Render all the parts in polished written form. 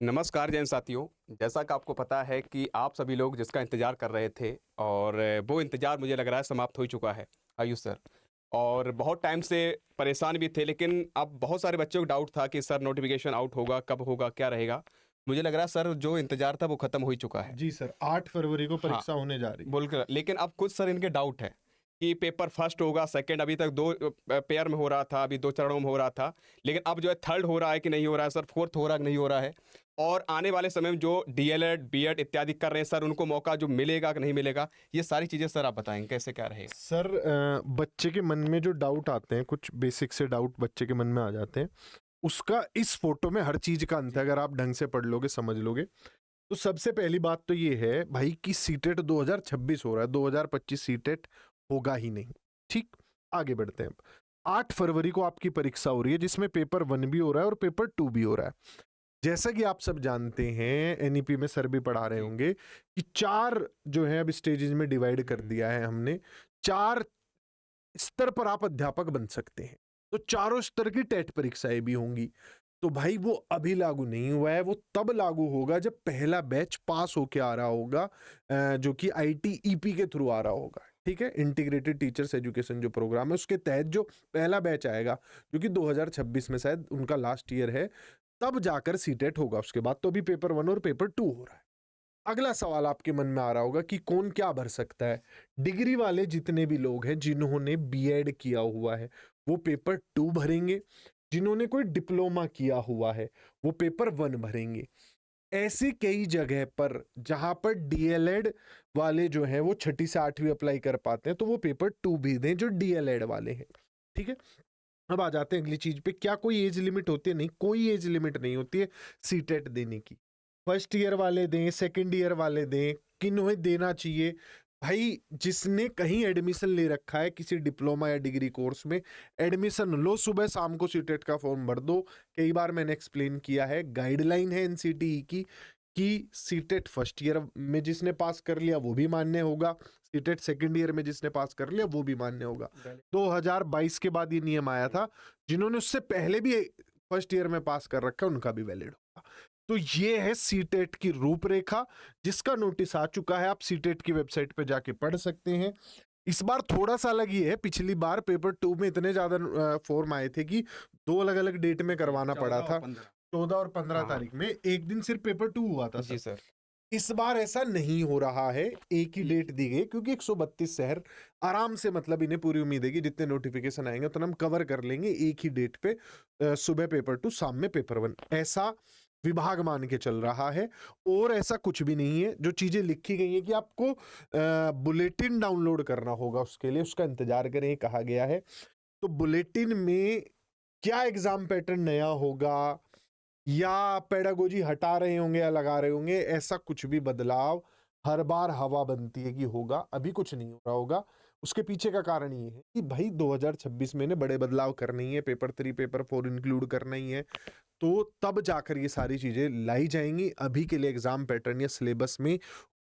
नमस्कार जैन साथियों। जैसा कि आपको पता है कि आप सभी लोग जिसका इंतज़ार कर रहे थे और वो इंतज़ार मुझे लग रहा है समाप्त हो ही चुका है। आयुष सर। और बहुत टाइम से परेशान भी थे, लेकिन अब बहुत सारे बच्चों को डाउट था कि सर नोटिफ़िकेशन आउट होगा, कब होगा, क्या रहेगा? मुझे लग रहा है सर जो इंतज़ार था वो ख़त्म हो ही चुका है। जी सर, 8 फरवरी को हाँ, परीक्षा होने जा रही है। बिल्कुल। लेकिन अब कुछ सर इनके डाउट है कि पेपर फर्स्ट होगा, सेकंड अभी तक 2 पेयर में हो रहा था, अभी 2 चरणों में हो रहा था। लेकिन अब जो है थर्ड हो रहा है कि नहीं हो रहा है सर, फोर्थ हो रहा है कि नहीं हो रहा है? और आने वाले समय में जो डीएलएड, बीएड इत्यादि कर रहे हैं सर, उनको मौका जो मिलेगा कि नहीं मिलेगा? ये सारी चीज़ें सर आप बताएँगे कैसे क्या रहेगा? सर बच्चे के मन में जो डाउट आते हैं, कुछ बेसिक से डाउट बच्चे के मन में आ जाते हैं, उसका इस फोटो में हर चीज़ का अंत है, अगर आप ढंग से पढ़ लोगे, समझ लोगे। तो सबसे पहली बात तो ये है भाई कि सीटेट 2026 हो रहा है, 2025 सीटेट होगा ही नहीं। ठीक, आगे बढ़ते हैं अब। 8 फरवरी को आपकी परीक्षा हो रही है, जिसमें पेपर 1 भी हो रहा है और पेपर 2 भी हो रहा है। जैसा कि आप सब जानते हैं, एनईपी में सर भी पढ़ा रहे जी। होंगे कि 4 जो है अब स्टेजेस में डिवाइड कर दिया है हमने। 4 स्तर पर आप अध्यापक बन सकते हैं, तो चारों स्तर की टेट परीक्षाएं भी होंगी। तो भाई वो अभी लागू नहीं हुआ है, वो तब लागू होगा जब पहला बैच पास होके आ रहा होगा, जो कि आईटीईपी के थ्रू आ रहा होगा। ठीक है, इंटीग्रेटेड टीचर्स एजुकेशन जो प्रोग्राम है उसके तहत जो पहला बैच आएगा, जो कि 2026 में शायद उनका लास्ट ईयर है, तब जाकर सीटेट होगा। उसके बाद तो अभी पेपर 1 और पेपर 2 हो रहा है। अगला सवाल आपके मन में आ रहा होगा कि कौन क्या भर सकता है। डिग्री वाले जितने भी लोग हैं जिन्होंने बीएड किया हुआ है, वो पेपर 2 भरेंगे। जिन्होंने कोई डिप्लोमा किया हुआ है, वो पेपर 1 भरेंगे। ऐसी कई जगह पर जहां पर डीएलएड वाले जो हैं वो 6ठी से 8वीं अप्लाई कर पाते हैं, तो वो पेपर 2 भी दें जो डीएलएड वाले हैं। ठीक है, अब आ जाते हैं अगली चीज पे। क्या कोई एज लिमिट होती है? नहीं, कोई एज लिमिट नहीं होती है सीटेट देने की। फर्स्ट ईयर वाले दें, सेकंड ईयर वाले दें, किन्हें देना चाहिए? भाई जिसने कहीं एडमिशन ले रखा है किसी डिप्लोमा या डिग्री कोर्स में, एडमिशन लो, सुबह शाम को सीटेट का फॉर्म भर दो। कई बार मैंने एक्सप्लेन किया है, गाइडलाइन है एनसीटीई की कि सीटेट फर्स्ट ईयर में जिसने पास कर लिया वो भी मान्य होगा, सीटेट सेकंड ईयर में जिसने पास कर लिया वो भी मान्य होगा। 2022 के बाद ये नियम आया था। जिन्होंने उससे पहले भी फर्स्ट ईयर में पास कर रखा है उनका भी वैलिड होगा। तो ये है सीटेट की रूपरेखा, जिसका नोटिस आ चुका है। आप सीटेट की वेबसाइट पे जाके पढ़ सकते हैं। इस बार थोड़ा सा अलग ये है, पिछली बार पेपर 2 में इतने ज्यादा फॉर्म आए थे कि 2 अलग अलग डेट में करवाना पड़ा था। 14 और 15 हाँ, हाँ। तारीख में एक दिन सिर्फ पेपर 2 हुआ था जी सर। सर। इस बार ऐसा नहीं हो रहा है, एक ही डेट दी गई, क्योंकि 132 शहर आराम से, मतलब इन्हें पूरी उम्मीद है कि जितने नोटिफिकेशन आएंगे तो हम कवर कर लेंगे एक ही डेट पे। सुबह पेपर 2, शाम में पेपर 1, ऐसा विभाग मान के चल रहा है। और ऐसा कुछ भी नहीं है। जो चीजें लिखी गई है कि आपको बुलेटिन डाउनलोड करना होगा, उसके लिए उसका इंतजार करें, कहा गया है। तो बुलेटिन में क्या एग्जाम पैटर्न नया होगा, या पेडागोजी हटा रहे होंगे या लगा रहे होंगे, ऐसा कुछ भी बदलाव हर बार हवा बनती है कि होगा, अभी कुछ नहीं हो रहा होगा। उसके पीछे का कारण ये है कि भाई 2026 में ने बड़े बदलाव करने ही है, पेपर 3 पेपर 4 इंक्लूड करना ही है, तो तब जाकर ये सारी चीजें लाई जाएंगी। अभी के लिए एग्जाम पैटर्न या सिलेबस में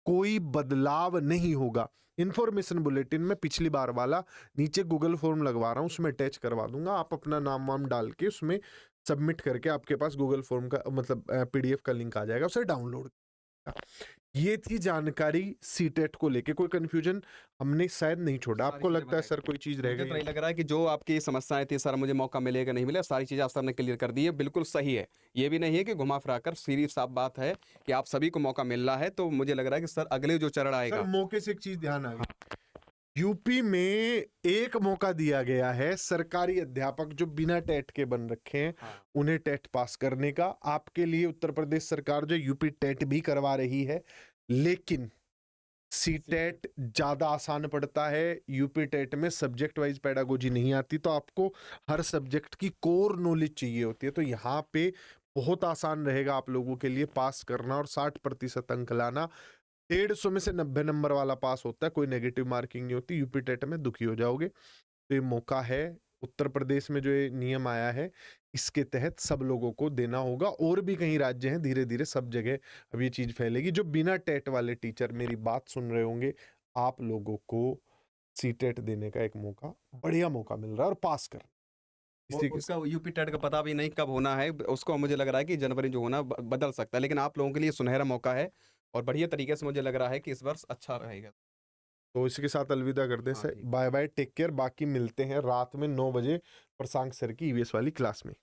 कोई बदलाव नहीं होगा। इंफॉर्मेशन बुलेटिन में पिछली बार वाला नीचे गूगल फॉर्म लगवा रहा हूँ, उसमें अटैच करवा दूंगा। आप अपना नाम वाम डाल के उसमें सबमिट करके आपके पास गूगल फॉर्म का, मतलब पीडीएफ का लिंक आ जाएगा, उसे डाउनलोड। ये थी जानकारी सीटेट को लेके। कोई कंफ्यूजन हमने शायद नहीं छोड़ा। सारी आपको चीज़ें लगता है बताई। सर कोई चीज रह मुझे गई तो है? नहीं लग रहा है कि जो आपकी समस्याएँ थी सर, मुझे मौका मिलेगा नहीं मिलेगा, सारी चीज़ें आप सर ने क्लियर कर दी है, बिल्कुल सही है। ये भी नहीं है कि घुमा फिरा कर, सीधी साफ बात है कि आप सभी को मौका मिल रहा है, तो मुझे लग रहा है कि सर अगले जो चरण सर आएगा। मौके से एक चीज ध्यान आ गई, यूपी में एक मौका दिया गया है सरकारी अध्यापक जो बिना टेट के बन रखे हैं, हाँ। उन्हें टेट पास करने का। आपके लिए उत्तर प्रदेश सरकार जो यूपी टेट भी करवा रही है, लेकिन सी टेट ज्यादा आसान पड़ता है। यूपी टेट में सब्जेक्ट वाइज पेडागोजी नहीं आती, तो आपको हर सब्जेक्ट की कोर नॉलेज चाहिए होती है। तो यहाँ पे बहुत आसान रहेगा आप लोगों के लिए पास करना और 60% अंक लाना। 150 में से 90 नंबर वाला पास होता है, कोई नेगेटिव मार्किंग नहीं होती। यूपी टेट में दुखी हो जाओगे। तो ये मौका है। उत्तर प्रदेश में जो ये नियम आया है, इसके तहत सब लोगों को देना होगा। और भी कई राज्य हैं, धीरे धीरे सब जगह अब ये चीज फैलेगी। जो बिना टेट वाले टीचर मेरी बात सुन रहे होंगे, आप लोगों को सी टेट देने का एक मौका, बढ़िया मौका मिल रहा है, और पास कर इसी के उसका यूपी टेट का पता भी नहीं कब होना है, उसको मुझे लग रहा है कि जनवरी जो होना बदल सकता है, लेकिन आप लोगों के लिए सुनहरा मौका है और बढ़िया तरीके से मुझे लग रहा है कि इस वर्ष अच्छा रहेगा। तो इसी के साथ अलविदा करते हैं हाँ, सर, ठीक। Bye bye, take care. बाकी मिलते हैं रात में 9 बजे प्रशांत सर की ईवीएस वाली क्लास में।